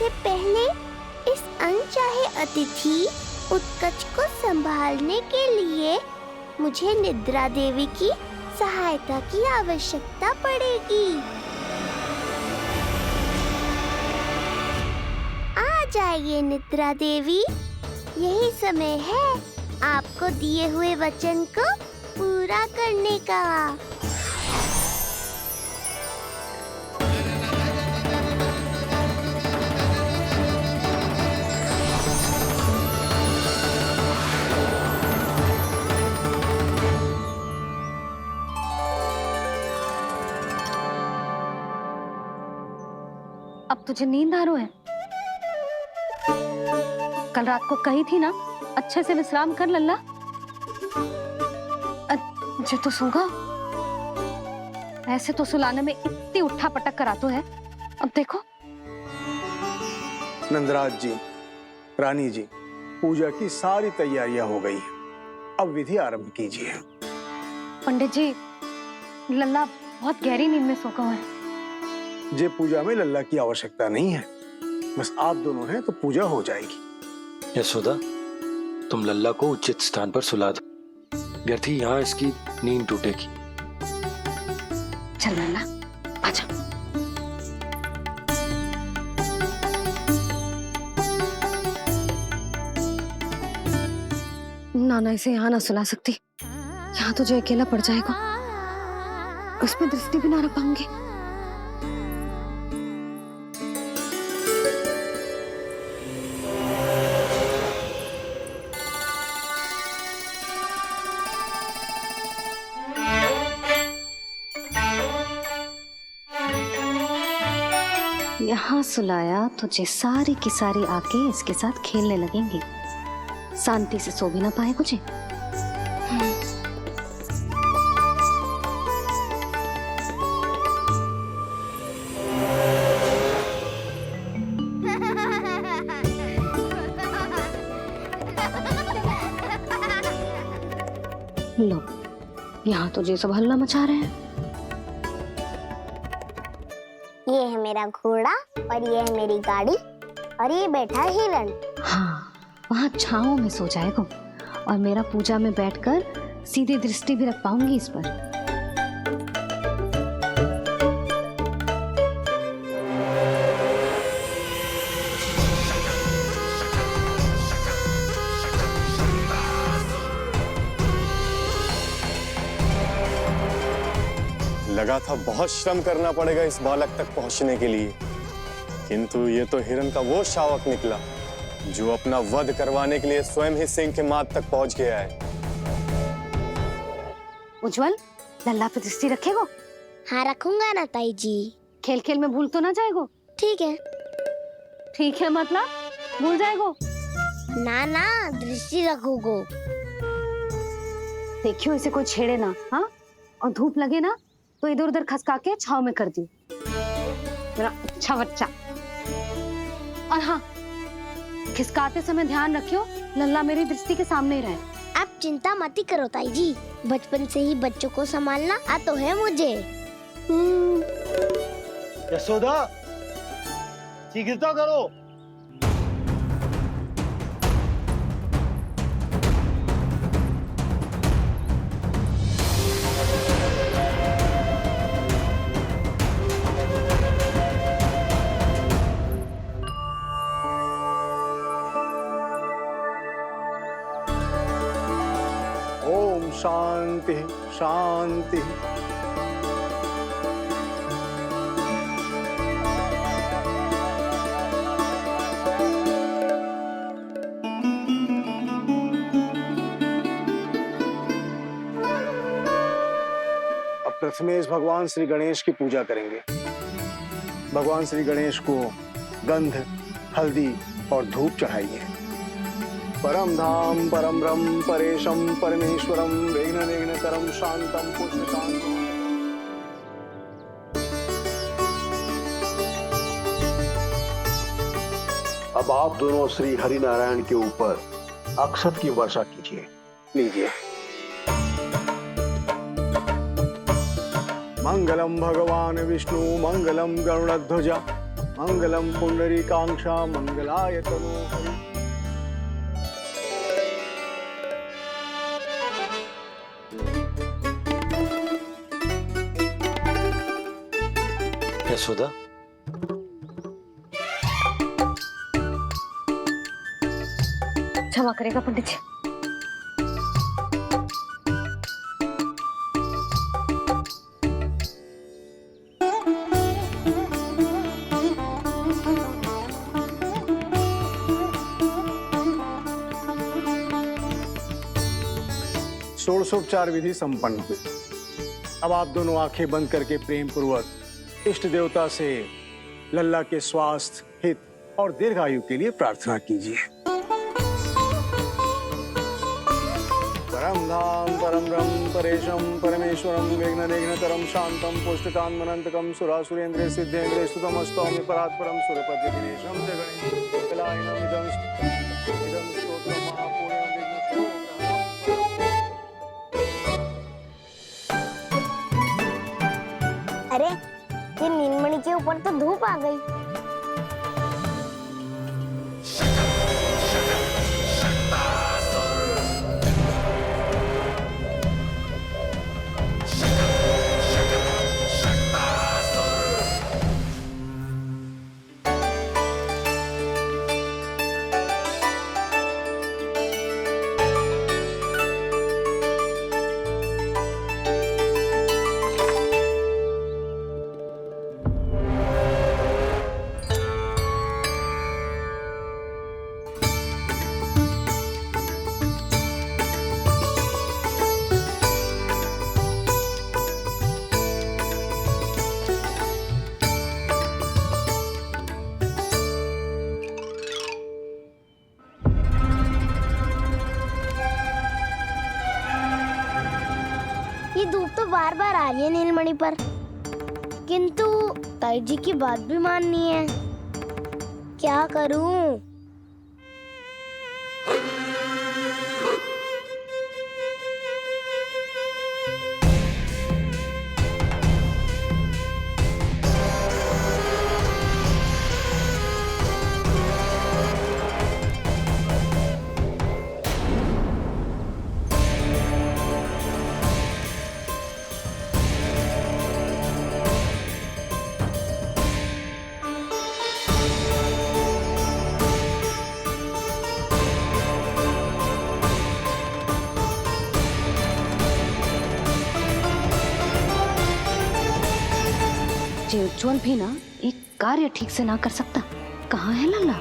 से पहले इस अनचाहे अतिथि उत्कच को संभालने के लिए मुझे निद्रा देवी की सहायता की आवश्यकता पड़ेगी। आ जाइए निद्रा देवी, यही समय है आपको दिए हुए वचन को पूरा करने का। अब तुझे नींद आ रही है? कल रात को कही थी ना अच्छे से विश्राम कर लल्ला। जो तो सोगा, ऐसे तो सुलाने में इतनी उठा पटक करा तो है। अब देखो। नंदराज जी, रानी जी, पूजा की सारी तैयारियां हो गई हैं। अब विधि आरंभ कीजिए। पंडित जी, लल्ला बहुत गहरी नींद में सो गया है। जे पूजा में लल्ला की आवश्यकता नहीं है, बस आप दोनों हैं तो पूजा हो जाएगी। यशोदा, तुम लल्ला को उचित स्थान पर सुला दो, व्यर्थ ही यहाँ इसकी नींद टूटेगी। चल लल्ला, आजा। नाना इसे यहाँ ना सुला सकती, यहाँ तो जो अकेला पड़ जाएगा, उसमें दृष्टि भी ना रख पाऊंगी। यहाँ सुलाया तो जे सारी की सारी आके इसके साथ खेलने लगेंगी, शांति से सो भी ना पाए कुछ। लो, यहाँ तो जे सब हल्ला मचा रहे हैं। ये है मेरा घोड़ा और ये है मेरी गाड़ी और ये बैठा है हिरण। हाँ, वहाँ छांव में सो जाएगा और मेरा पूजा में बैठकर सीधी दृष्टि भी रख पाऊंगी इस पर। लगा था बहुत श्रम करना पड़ेगा इस बालक तक पहुंचने के लिए, किंतु ये तो हिरण का वो शावक निकला जो अपना वध करवाने के लिए स्वयं ही सिंह के माथ तक पहुंच गया है। उज्जवल, लल्ला पे दृष्टि रखेगो? हाँ रखूंगा ना ताई जी। खेल खेल में भूल तो ना जाएगो? ठीक है। ठीक है मतलब भूल जाएगो? ना ना, दृष्टि रखोगो। देखियो इसे कोई छेड़े ना, हाँ? और धूप लगे ना तो इधर उधर खसका के छाव में कर दी। मेरा अच्छा बच्चा। और हाँ, खिसकाते समय ध्यान रखियो लल्ला मेरी दृष्टि के सामने ही रहे। आप चिंता मत ही करो ताई जी, बचपन से ही बच्चों को संभालना आता है मुझे। यशोदा, शीघ्रता करो। ओम शांति शांति। अब प्रथमेश भगवान श्री गणेश की पूजा करेंगे। भगवान श्री गणेश को गंध, हल्दी और धूप चढ़ाइए। परम धाम परम ब्रह्म परेशम परमेश्वरम विघ्न निघ्नकरम शांतम पुष्ट शांतम। अब आप दोनों श्री हरि नारायण के ऊपर अक्षत की वर्षा कीजिए। लीजिए। मंगलम भगवान विष्णु मंगलम गरुड़ध्वजा मंगलम पुंडरीकांक्षा मंगलाय तनोहरि। यशोदा, क्षमा करेगा पंडित जी। षोडशोपचार विधि संपन्न हुई। अब आप दोनों आंखें बंद करके प्रेम पूर्वक इष्ट देवता से लल्ला के स्वास्थ्य, हित और दीर्घायु के लिए प्रार्थना कीजिए। परम धाम परम ब्रह्म परेशम परमेश्वरम विघ्ननिघ्नकरम शांतम पुष्टकान्मनंतकम सुरासुरेन्द्र सिद्धेन्द्र स्तुतम स्तौमि परात्परम सुरपति दिनेशम जगन्नाथ इदं स्तोत्रम महापुण्यं अरे ये नीलमणि के ऊपर तो धूप आ गई। ये धूप तो बार बार आ रही है नीलमणि पर, किंतु ताई जी की बात भी माननी है। क्या करूं? जे उज्जवल भी ना एक कार्य ठीक से ना कर सकता। कहाँ है लल्ला?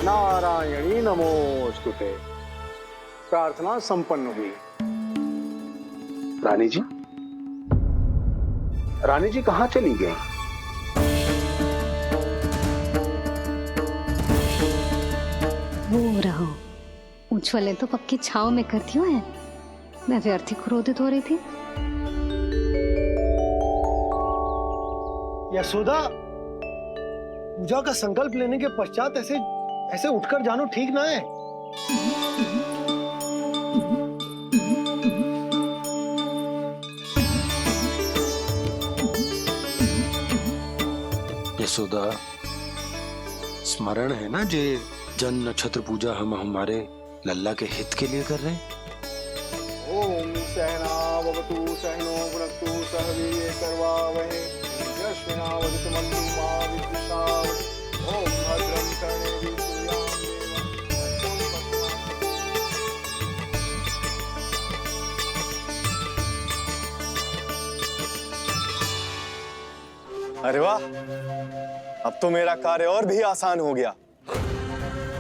नारायणी नमोस्तुते। प्रार्थना संपन्न हुई। रानी जी, रानी जी कहाँ चली गई? वो रहो, उज्जवल ने तो पक्की छाव में कर दिया है। मैं व्यर्थ ही क्रोधित हो रही थी। यशोदा, पूजा का संकल्प लेने के पश्चात ऐसे ऐसे उठकर जानो ठीक ना है। यशोदा, स्मरण है ना जे जन नक्षत्र पूजा हम हमारे लल्ला के हित के लिए कर रहे हैं। ओम सहना भवतु सहनो भुनक्तु सह वीर्यं करवावहै तेजस्विनावधीतमस्तु मा विद्विषावहै। ओम भद्रं कर्णेभिः सूर्यां देवं। अरे वाह, अब तो मेरा कार्य और भी आसान हो गया।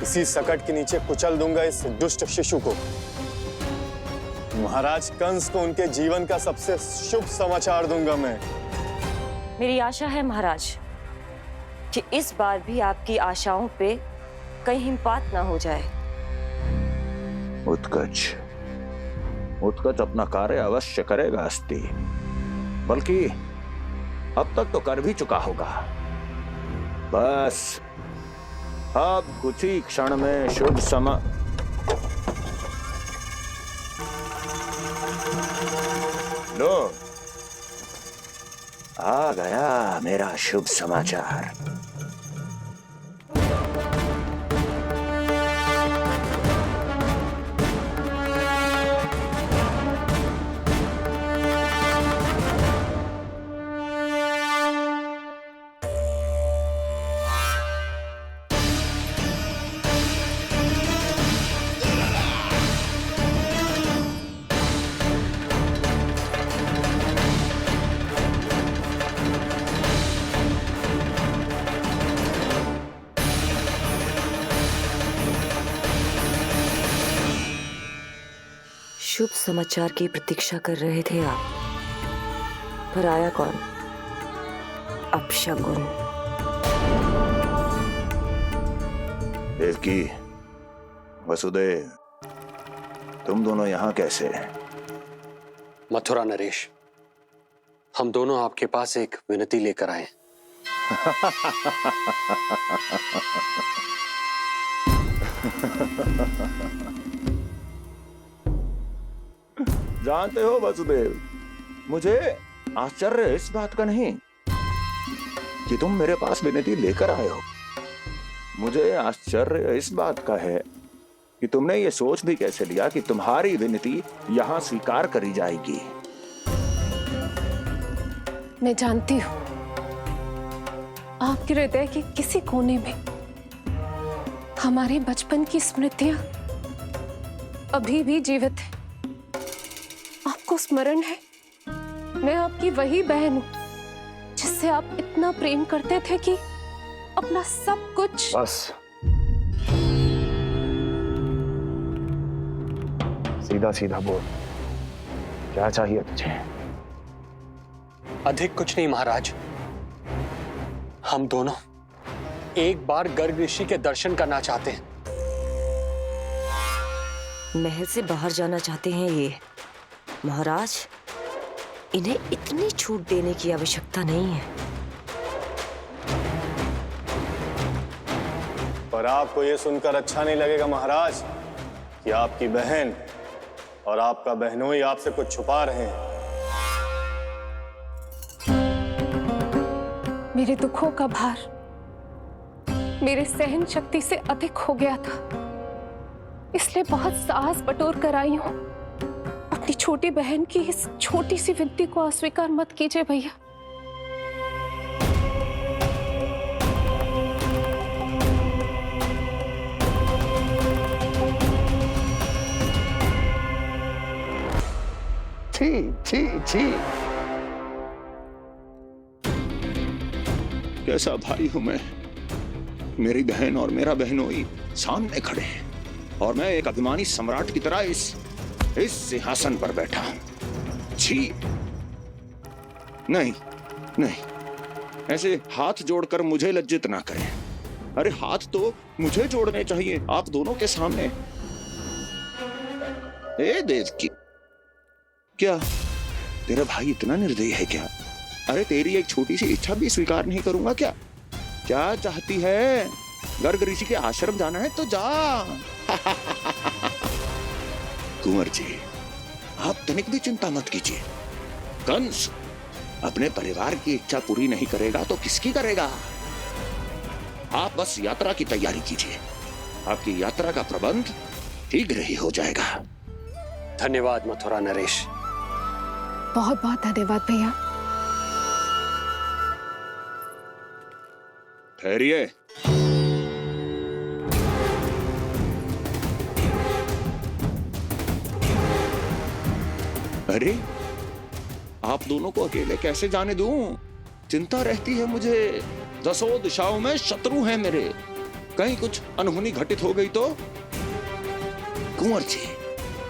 इसी सकट के नीचे कुचल दूंगा इस दुष्ट शिशु को। महाराज कंस को उनके जीवन का सबसे शुभ समाचार दूंगा मैं। मेरी आशा है महाराज कि इस बार भी आपकी आशाओं पे कहीं हिमपात ना हो जाए। उत्कच अपना कार्य अवश्य करेगा अस्ति, बल्कि अब तक तो कर भी चुका होगा। बस अब कुछ ही क्षण में शुभ समय। लो, आ गया मेरा शुभ समाचार। शुभ समाचार की प्रतीक्षा कर रहे थे आप, पर आया कौन? अपशगुन। देवकी, वसुदेव, तुम दोनों यहाँ कैसे? मथुरा नरेश, हम दोनों आपके पास एक विनती लेकर आए। जानते हो वसुदेव, मुझे आश्चर्य इस बात का नहीं कि तुम मेरे पास विनती लेकर आए हो। मुझे आश्चर्य इस बात का है कि तुमने ये सोच भी कैसे लिया कि तुम्हारी विनती यहाँ स्वीकार करी जाएगी। मैं जानती हूँ आपके हृदय के किसी कोने में हमारे बचपन की स्मृतियां अभी भी जीवित है। आपको स्मरण है, मैं आपकी वही बहन हूं जिससे आप इतना प्रेम करते थे कि अपना सब कुछ। बस सीधा सीधा बोल, क्या चाहिए तुझे? अधिक कुछ नहीं महाराज, हम दोनों एक बार गर्ग ऋषि के दर्शन करना चाहते हैं। महल से बाहर जाना चाहते हैं ये महाराज। इन्हें इतनी छूट देने की आवश्यकता नहीं है। पर आपको ये सुनकर अच्छा नहीं लगेगा महाराज कि आपकी बहन और आपका बहनोई आपसे कुछ छुपा रहे हैं। मेरे दुखों का भार मेरे सहन शक्ति से अधिक हो गया था, इसलिए बहुत साहस बटोर कर आई हूं। अपनी छोटी बहन की इस छोटी सी विनती को अस्वीकार मत कीजिए भैया। छी छी छी, कैसा भाई हूं मैं। मेरी बहन और मेरा बहनोई सामने खड़े हैं और मैं एक अभिमानी सम्राट की तरह इस सिंहासन पर बैठा हूं। छी, नहीं नहीं, ऐसे हाथ जोड़कर मुझे लज्जित ना करें। अरे हाथ तो मुझे जोड़ने चाहिए आप दोनों के सामने। ए देवकी, क्या तेरा भाई इतना निर्दयी है क्या? अरे तेरी एक छोटी सी इच्छा भी स्वीकार नहीं करूंगा क्या? क्या चाहती है? गर्ग ऋषि के आश्रम जाना है तो जा। कुंवर जी, आप तनिक भी चिंता मत कीजिए। कंस अपने परिवार की इच्छा पूरी नहीं करेगा तो किसकी करेगा? आप बस यात्रा की तैयारी कीजिए, आपकी यात्रा का प्रबंध शीघ्र ही हो जाएगा। धन्यवाद मथुरा नरेश। बहुत बहुत धन्यवाद भैया। ठहरिए। अरे आप दोनों को अकेले कैसे जाने दूं? चिंता रहती है मुझे। दसों दिशाओं में शत्रु हैं मेरे, कहीं कुछ अनहोनी घटित हो गई तो? कुंवर जी,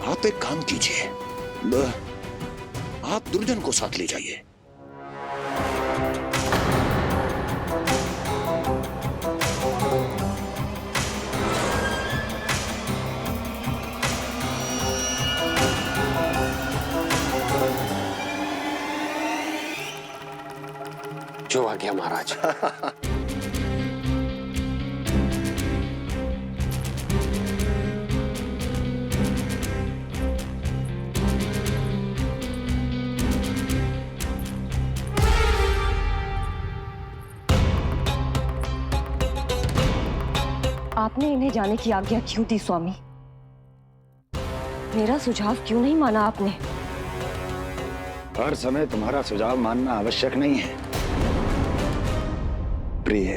आप एक काम कीजिए, आप दुर्जन को साथ ले जाइए। जो आ गया महाराज। आपने इन्हें जाने की आज्ञा क्यों दी स्वामी? मेरा सुझाव क्यों नहीं माना आपने? हर समय तुम्हारा सुझाव मानना आवश्यक नहीं है प्रिय।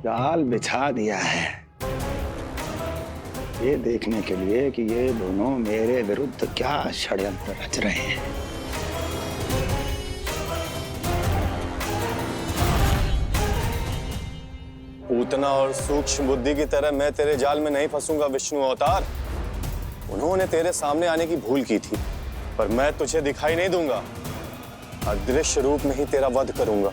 जाल बिछा दिया है ये देखने के लिए कि ये दोनों मेरे विरुद्ध क्या षड्यंत्र रच रहे हैं। पूतना और सूक्ष्म बुद्धि की तरह मैं तेरे जाल में नहीं फंसूंगा विष्णु अवतार। उन्होंने तेरे सामने आने की भूल की थी, पर मैं तुझे दिखाई नहीं दूंगा। अदृश्य रूप में ही तेरा वध करूंगा।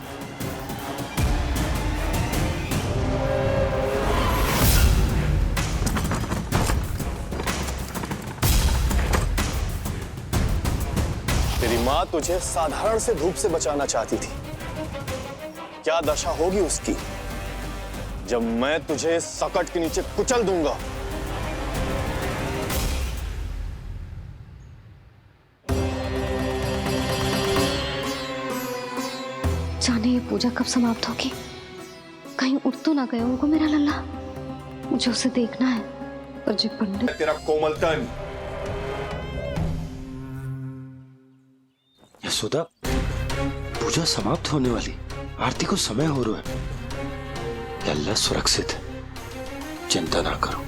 तेरी मां तुझे साधारण से धूप से बचाना चाहती थी। क्या दशा होगी उसकी जब मैं तुझे सकट के नीचे कुचल दूंगा। जाने ये पूजा कब समाप्त होगी? कहीं उठ तो ना गए उनको मेरा लल्ला। मुझे उसे देखना है। पर जी पंडित, तेरा कोमल तन। यशोदा, पूजा समाप्त होने वाली, आरती को समय हो रहा है। लल्ला सुरक्षित है, चिंता ना करो।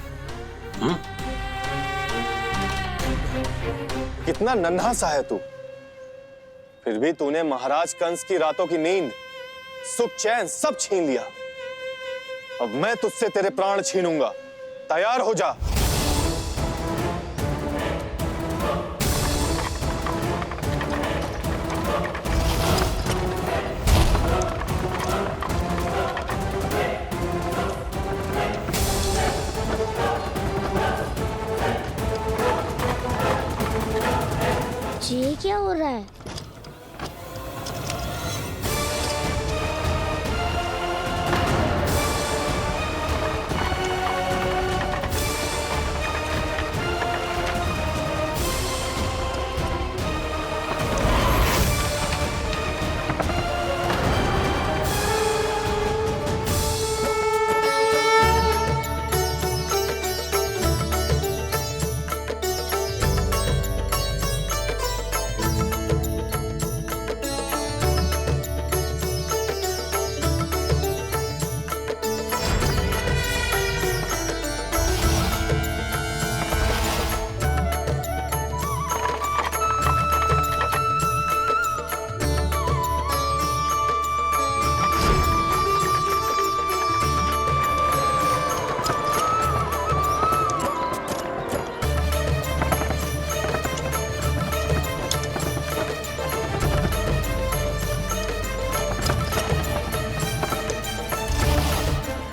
कितना नन्हा सा है तू, फिर भी तूने महाराज कंस की रातों की नींद, सुख चैन सब छीन लिया। अब मैं तुझसे तेरे प्राण छीनूंगा। तैयार हो जा। ये क्या हो रहा है?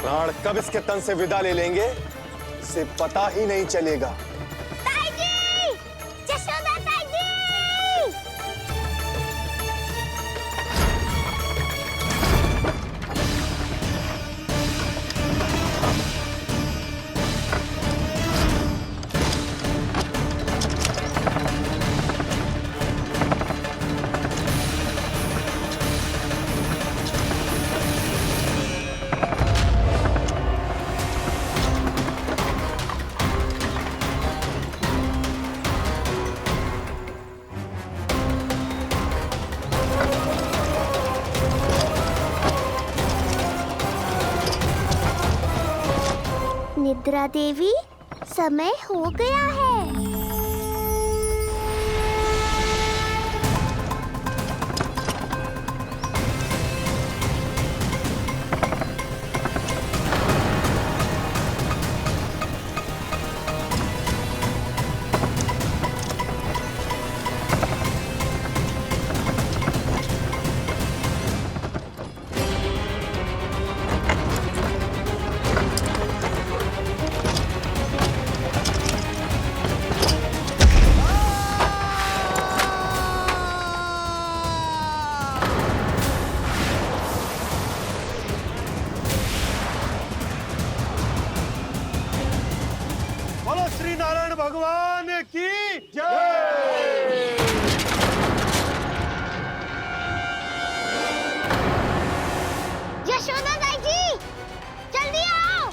प्राण कब इसके तन से विदा ले लेंगे इसे पता ही नहीं चलेगा। ताईजी! जशोदा ताईजी! निद्रा देवी, समय हो गया है। बोलो श्री नारायण भगवान की जय। यशोदा दाई जी, जल्दी आओ।